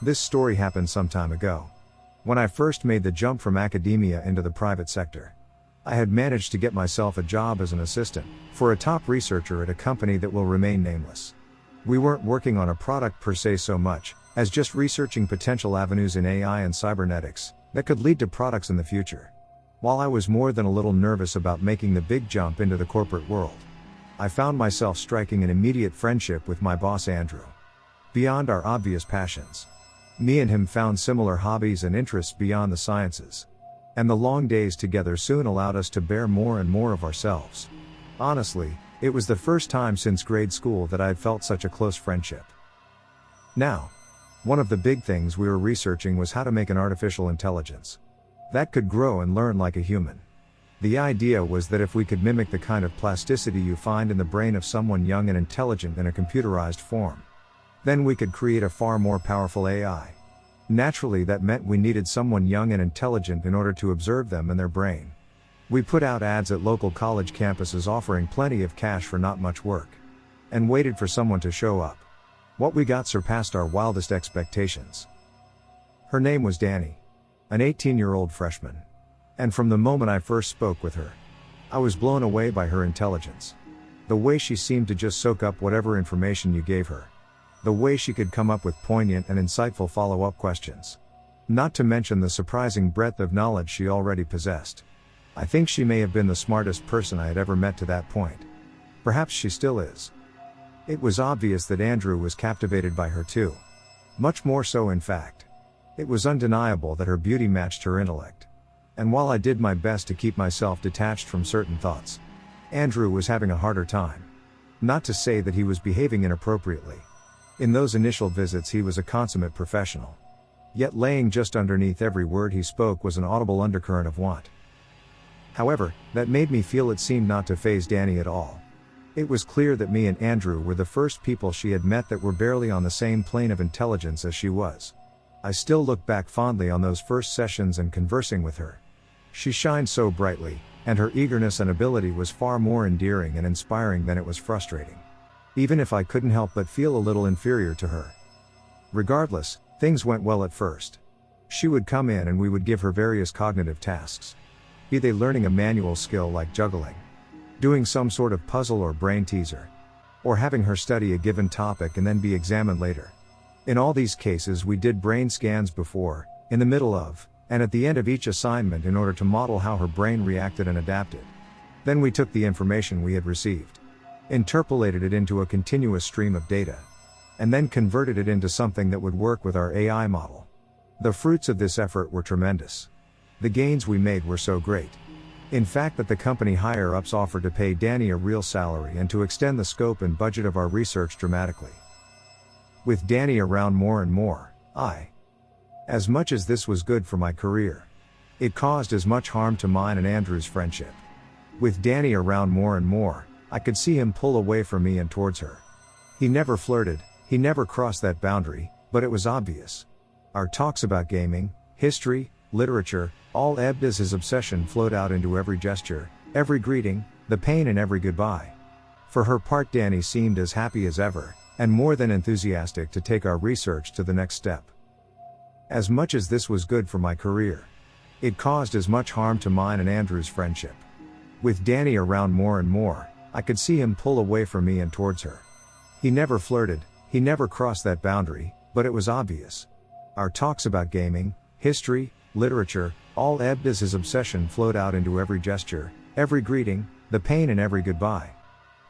This story happened some time ago. When I first made the jump from academia into the private sector, I had managed to get myself a job as an assistant for a top researcher at a company that will remain nameless. We weren't working on a product per se so much as just researching potential avenues in AI and cybernetics that could lead to products in the future. While I was more than a little nervous about making the big jump into the corporate world, I found myself striking an immediate friendship with my boss Andrew. Beyond our obvious passions, me and him found similar hobbies and interests beyond the sciences. And the long days together soon allowed us to bear more and more of ourselves. Honestly, it was the first time since grade school that I had felt such a close friendship. Now, one of the big things we were researching was how to make an artificial intelligence that could grow and learn like a human. The idea was that if we could mimic the kind of plasticity you find in the brain of someone young and intelligent in a computerized form, then we could create a far more powerful AI. Naturally, that meant we needed someone young and intelligent in order to observe them and their brain. We put out ads at local college campuses offering plenty of cash for not much work, and waited for someone to show up. What we got surpassed our wildest expectations. Her name was Danny, an 18-year-old freshman. And from the moment I first spoke with her, I was blown away by her intelligence. The way she seemed to just soak up whatever information you gave her. The way she could come up with poignant and insightful follow-up questions. Not to mention the surprising breadth of knowledge she already possessed. I think she may have been the smartest person I had ever met to that point. Perhaps she still is. It was obvious that Andrew was captivated by her too. Much more so, in fact. It was undeniable that her beauty matched her intellect. And while I did my best to keep myself detached from certain thoughts, Andrew was having a harder time. Not to say that he was behaving inappropriately. In those initial visits he was a consummate professional. Yet laying just underneath every word he spoke was an audible undercurrent of want. However, that made me feel it seemed not to faze Danny at all. It was clear that me and Andrew were the first people she had met that were barely on the same plane of intelligence as she was. I still look back fondly on those first sessions and conversing with her. She shined so brightly, and her eagerness and ability was far more endearing and inspiring than it was frustrating. Even if I couldn't help but feel a little inferior to her. Regardless, things went well at first. She would come in and we would give her various cognitive tasks. Be they learning a manual skill like juggling, doing some sort of puzzle or brain teaser, or having her study a given topic and then be examined later. In all these cases we did brain scans before, in the middle of, and at the end of each assignment in order to model how her brain reacted and adapted. Then we took the information we had received, interpolated it into a continuous stream of data, and then converted it into something that would work with our AI model. The fruits of this effort were tremendous. The gains we made were so great. In fact, that the company higher-ups offered to pay Danny a real salary and to extend the scope and budget of our research dramatically. With Danny around more and more, as much as this was good for my career, it caused as much harm to mine and Andrew's friendship. With Danny around more and more, I could see him pull away from me and towards her. He never flirted, he never crossed that boundary, but it was obvious. Our talks about gaming, history, literature, all ebbed as his obsession flowed out into every gesture, every greeting, the pain in every goodbye. For her part, Danny seemed as happy as ever, and more than enthusiastic to take our research to the next step. As much as this was good for my career, it caused as much harm to mine and Andrew's friendship. With Danny around more and more, I could see him pull away from me and towards her. He never flirted, he never crossed that boundary, but it was obvious. Our talks about gaming, history, literature, all ebbed as his obsession flowed out into every gesture, every greeting, the pain in every goodbye.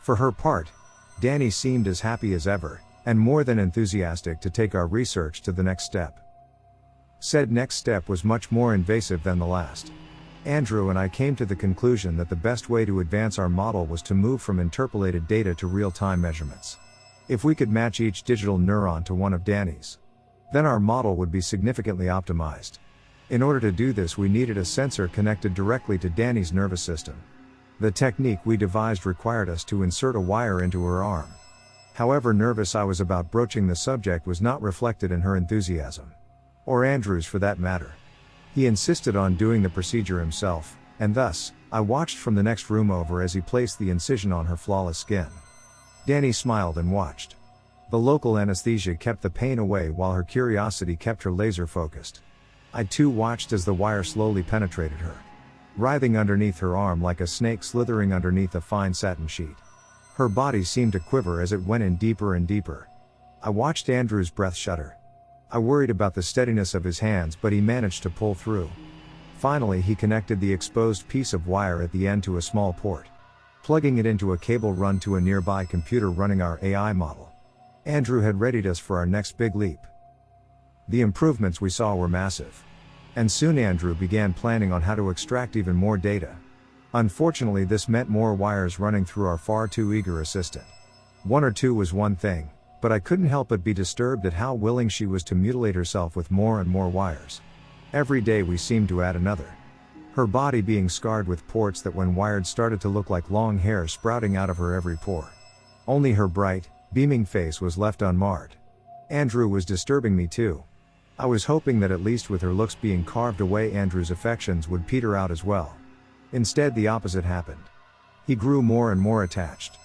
For her part, Danny seemed as happy as ever, and more than enthusiastic to take our research to the next step. Said next step was much more invasive than the last. Andrew and I came to the conclusion that the best way to advance our model was to move from interpolated data to real-time measurements. If we could match each digital neuron to one of Danny's, then our model would be significantly optimized. In order to do this, we needed a sensor connected directly to Danny's nervous system. The technique we devised required us to insert a wire into her arm. However nervous I was about broaching the subject was not reflected in her enthusiasm. Or Andrew's, for that matter. He insisted on doing the procedure himself, and thus, I watched from the next room over as he placed the incision on her flawless skin. Danny smiled and watched. The local anesthesia kept the pain away while her curiosity kept her laser focused. I too watched as the wire slowly penetrated her, writhing underneath her arm like a snake slithering underneath a fine satin sheet. Her body seemed to quiver as it went in deeper and deeper. I watched Andrew's breath shudder. I worried about the steadiness of his hands, but he managed to pull through. Finally, he connected the exposed piece of wire at the end to a small port, plugging it into a cable run to a nearby computer running our AI model. Andrew had readied us for our next big leap. The improvements we saw were massive. And soon Andrew began planning on how to extract even more data. Unfortunately, this meant more wires running through our far too eager assistant. One or two was one thing, but I couldn't help but be disturbed at how willing she was to mutilate herself with more and more wires. Every day we seemed to add another. Her body being scarred with ports that when wired started to look like long hair sprouting out of her every pore. Only her bright, beaming face was left unmarred. Andrew was disturbing me too. I was hoping that at least with her looks being carved away, Andrew's affections would peter out as well. Instead, the opposite happened. He grew more and more attached.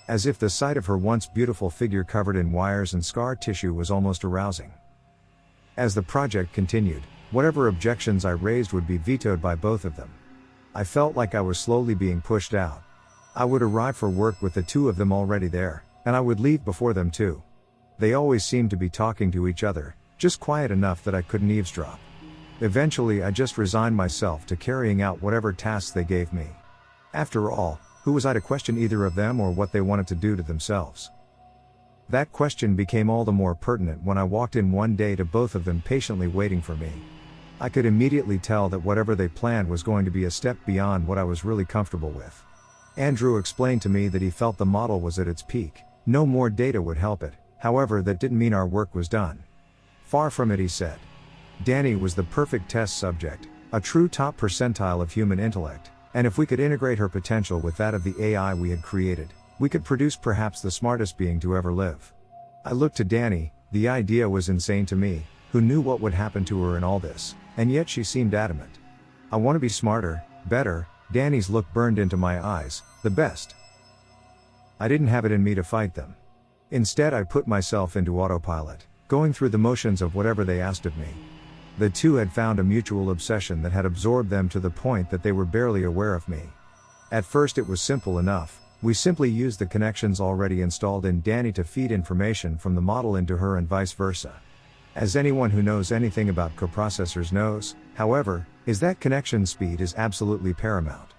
As if the sight of her once beautiful figure covered in wires and scar tissue was almost arousing. As the project continued, whatever objections I raised would be vetoed by both of them. I felt like I was slowly being pushed out. I would arrive for work with the two of them already there, and I would leave before them too. They always seemed to be talking to each other, just quiet enough that I couldn't eavesdrop. Eventually, I just resigned myself to carrying out whatever tasks they gave me. After all, who was I to question either of them or what they wanted to do to themselves? That question became all the more pertinent when I walked in one day to both of them patiently waiting for me. I could immediately tell that whatever they planned was going to be a step beyond what I was really comfortable with. Andrew explained to me that he felt the model was at its peak. No more data would help it. However, that didn't mean our work was done. Far from it, he said. Danny was the perfect test subject, a true top percentile of human intellect, and if we could integrate her potential with that of the AI we had created, we could produce perhaps the smartest being to ever live. I looked to Danny. The idea was insane to me, who knew what would happen to her in all this, and yet she seemed adamant. I want to be smarter, better. Danny's look burned into my eyes, the best. I didn't have it in me to fight them. Instead, I put myself into autopilot, going through the motions of whatever they asked of me. The two had found a mutual obsession that had absorbed them to the point that they were barely aware of me. At first it was simple enough. We simply used the connections already installed in Danny to feed information from the model into her and vice versa. As anyone who knows anything about coprocessors knows, however, is that connection speed is absolutely paramount.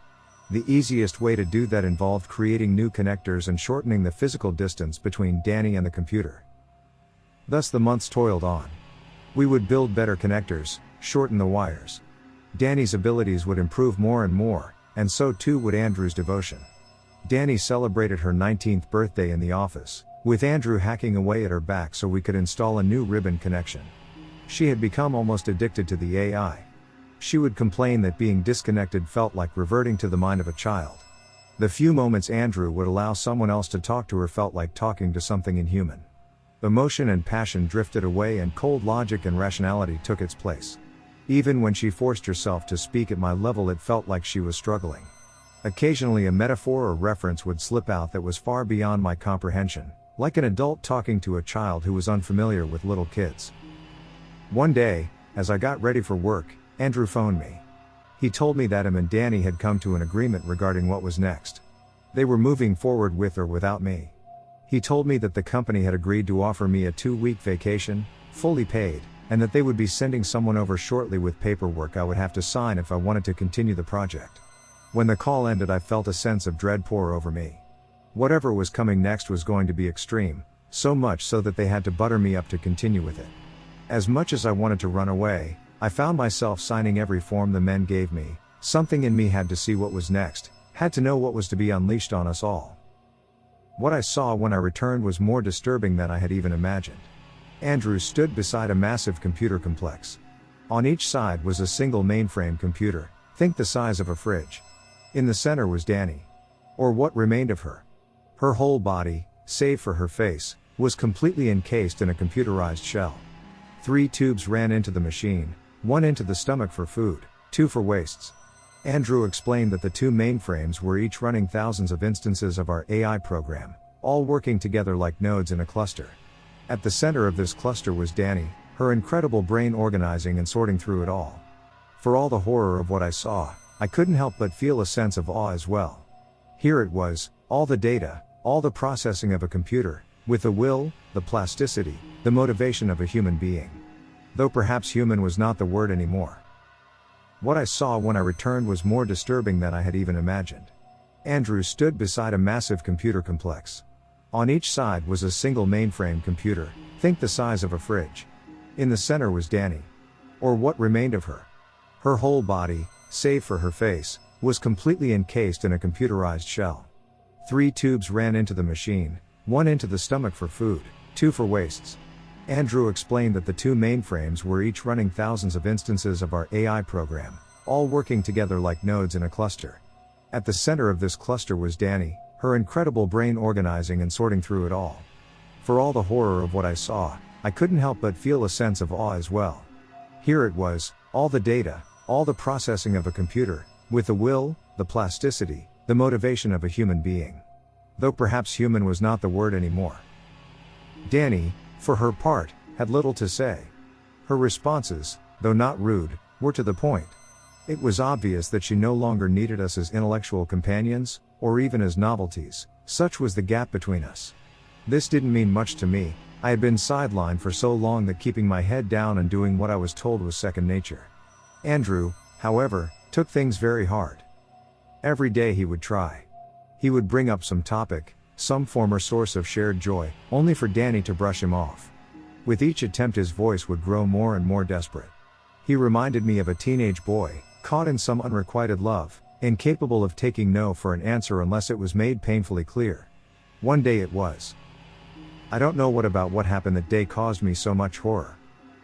The easiest way to do that involved creating new connectors and shortening the physical distance between Danny and the computer. Thus the months toiled on. We would build better connectors, shorten the wires. Danny's abilities would improve more and more, and so too would Andrew's devotion. Danny celebrated her 19th birthday in the office, with Andrew hacking away at her back so we could install a new ribbon connection. She had become almost addicted to the AI. She would complain that being disconnected felt like reverting to the mind of a child. The few moments Andrew would allow someone else to talk to her felt like talking to something inhuman. Emotion and passion drifted away and cold logic and rationality took its place. Even when she forced herself to speak at my level, it felt like she was struggling. Occasionally a metaphor or reference would slip out that was far beyond my comprehension, like an adult talking to a child who was unfamiliar with little kids. One day, as I got ready for work, Andrew phoned me. He told me that him and Danny had come to an agreement regarding what was next. They were moving forward with or without me. He told me that the company had agreed to offer me a 2-week vacation, fully paid, and that they would be sending someone over shortly with paperwork I would have to sign if I wanted to continue the project. When the call ended, I felt a sense of dread pour over me. Whatever was coming next was going to be extreme, so much so that they had to butter me up to continue with it. As much as I wanted to run away, I found myself signing every form the men gave me. Something in me had to see what was next, had to know what was to be unleashed on us all. What I saw when I returned was more disturbing than I had even imagined. Andrew stood beside a massive computer complex. On each side was a single mainframe computer, think the size of a fridge. In the center was Danny. Or what remained of her. Her whole body, save for her face, was completely encased in a computerized shell. 3 tubes ran into the machine, 1 into the stomach for food, 2 for wastes. Andrew explained that the 2 mainframes were each running thousands of instances of our AI program, all working together like nodes in a cluster. At the center of this cluster was Danny, her incredible brain organizing and sorting through it all. For all the horror of what I saw, I couldn't help but feel a sense of awe as well. Here it was, all the data, all the processing of a computer, with the will, the plasticity, the motivation of a human being. Though perhaps human was not the word anymore. What I saw when I returned was more disturbing than I had even imagined. Andrew stood beside a massive computer complex. On each side was a single mainframe computer, think the size of a fridge. In the center was Danny. Or what remained of her. Her whole body, save for her face, was completely encased in a computerized shell. 3 tubes ran into the machine, 1 into the stomach for food, 2 for wastes. Andrew explained that the 2 mainframes were each running thousands of instances of our AI program, all working together like nodes in a cluster. At the center of this cluster was Danny, her incredible brain organizing and sorting through it all. For all the horror of what I saw, I couldn't help but feel a sense of awe as well. Here it was, all the data, all the processing of a computer, with the will, the plasticity, the motivation of a human being. Though perhaps human was not the word anymore. Danny, for her part, had little to say. Her responses, though not rude, were to the point. It was obvious that she no longer needed us as intellectual companions, or even as novelties, such was the gap between us. This didn't mean much to me. I had been sidelined for so long that keeping my head down and doing what I was told was second nature. Andrew, however, took things very hard. Every day he would try. He would bring up some topic, some former source of shared joy, only for Danny to brush him off. With each attempt his voice would grow more and more desperate. He reminded me of a teenage boy, caught in some unrequited love, incapable of taking no for an answer unless it was made painfully clear. One day it was. I don't know what happened that day caused me so much horror.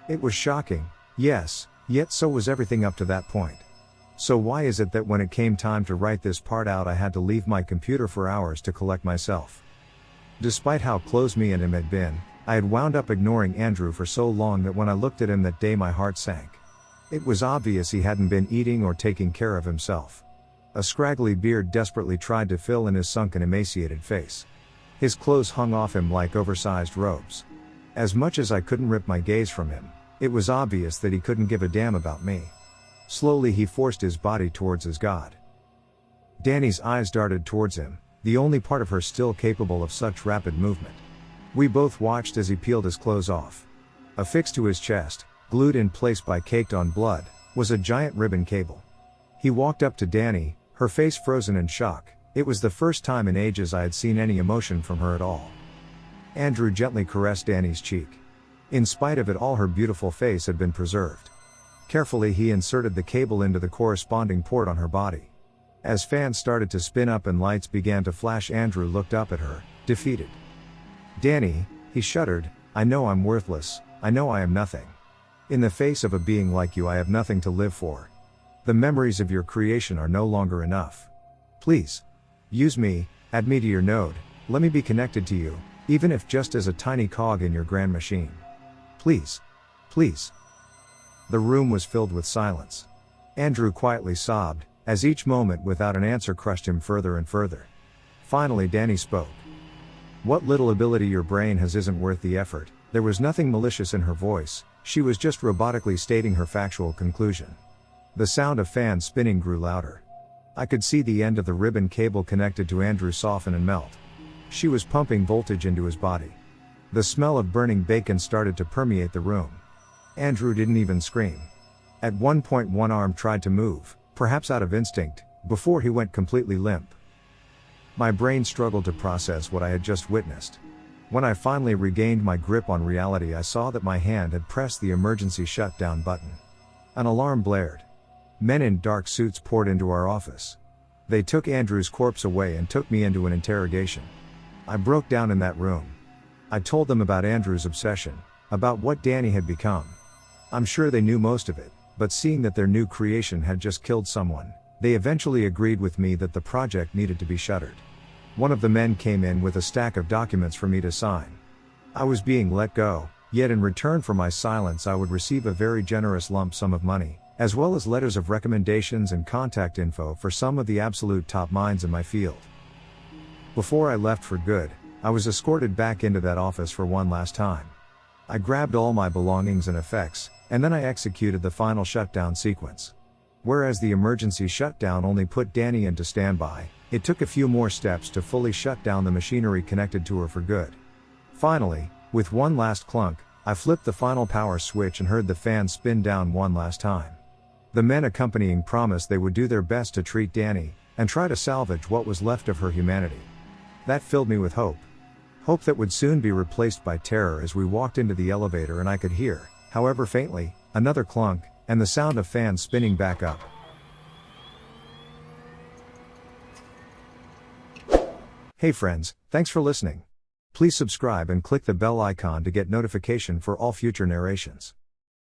It was shocking, yes, yet so was everything up to that point. So why is it that when it came time to write this part out I had to leave my computer for hours to collect myself? Despite how close me and him had been, I had wound up ignoring Andrew for so long that when I looked at him that day my heart sank. It was obvious he hadn't been eating or taking care of himself. A scraggly beard desperately tried to fill in his sunken, emaciated face. His clothes hung off him like oversized robes. As much as I couldn't rip my gaze from him, it was obvious that he couldn't give a damn about me. Slowly he forced his body towards his god. Danny's eyes darted towards him, the only part of her still capable of such rapid movement. We both watched as he peeled his clothes off. Affixed to his chest, glued in place by caked-on blood, was a giant ribbon cable. He walked up to Danny, her face frozen in shock. It was the first time in ages I had seen any emotion from her at all. Andrew gently caressed Danny's cheek. In spite of it all, her beautiful face had been preserved. Carefully he inserted the cable into the corresponding port on her body. As fans started to spin up and lights began to flash, Andrew looked up at her, defeated. "Danny," he shuddered, "I know I'm worthless, I know I am nothing. In the face of a being like you I have nothing to live for. The memories of your creation are no longer enough. Please. Use me, add me to your node, let me be connected to you, even if just as a tiny cog in your grand machine. Please. Please." The room was filled with silence. Andrew quietly sobbed, as each moment without an answer crushed him further and further. Finally Danny spoke. "What little ability your brain has isn't worth the effort." There was nothing malicious in her voice, she was just robotically stating her factual conclusion. The sound of fans spinning grew louder. I could see the end of the ribbon cable connected to Andrew soften and melt. She was pumping voltage into his body. The smell of burning bacon started to permeate the room. Andrew didn't even scream. At one point one arm tried to move, perhaps out of instinct, before he went completely limp. My brain struggled to process what I had just witnessed. When I finally regained my grip on reality, I saw that my hand had pressed the emergency shutdown button. An alarm blared. Men in dark suits poured into our office. They took Andrew's corpse away and took me into an interrogation. I broke down in that room. I told them about Andrew's obsession, about what Danny had become. I'm sure they knew most of it, but seeing that their new creation had just killed someone, they eventually agreed with me that the project needed to be shuttered. One of the men came in with a stack of documents for me to sign. I was being let go, yet in return for my silence I would receive a very generous lump sum of money, as well as letters of recommendations and contact info for some of the absolute top minds in my field. Before I left for good, I was escorted back into that office for one last time. I grabbed all my belongings and effects, and then I executed the final shutdown sequence. Whereas the emergency shutdown only put Danny into standby, it took a few more steps to fully shut down the machinery connected to her for good. Finally, with one last clunk, I flipped the final power switch and heard the fan spin down one last time. The men accompanying promised they would do their best to treat Danny, and try to salvage what was left of her humanity. That filled me with hope. Hope that would soon be replaced by terror as we walked into the elevator and I could hear, however faintly, another clunk, and the sound of fans spinning back up. Hey friends, thanks for listening. Please subscribe and click the bell icon to get notification for all future narrations.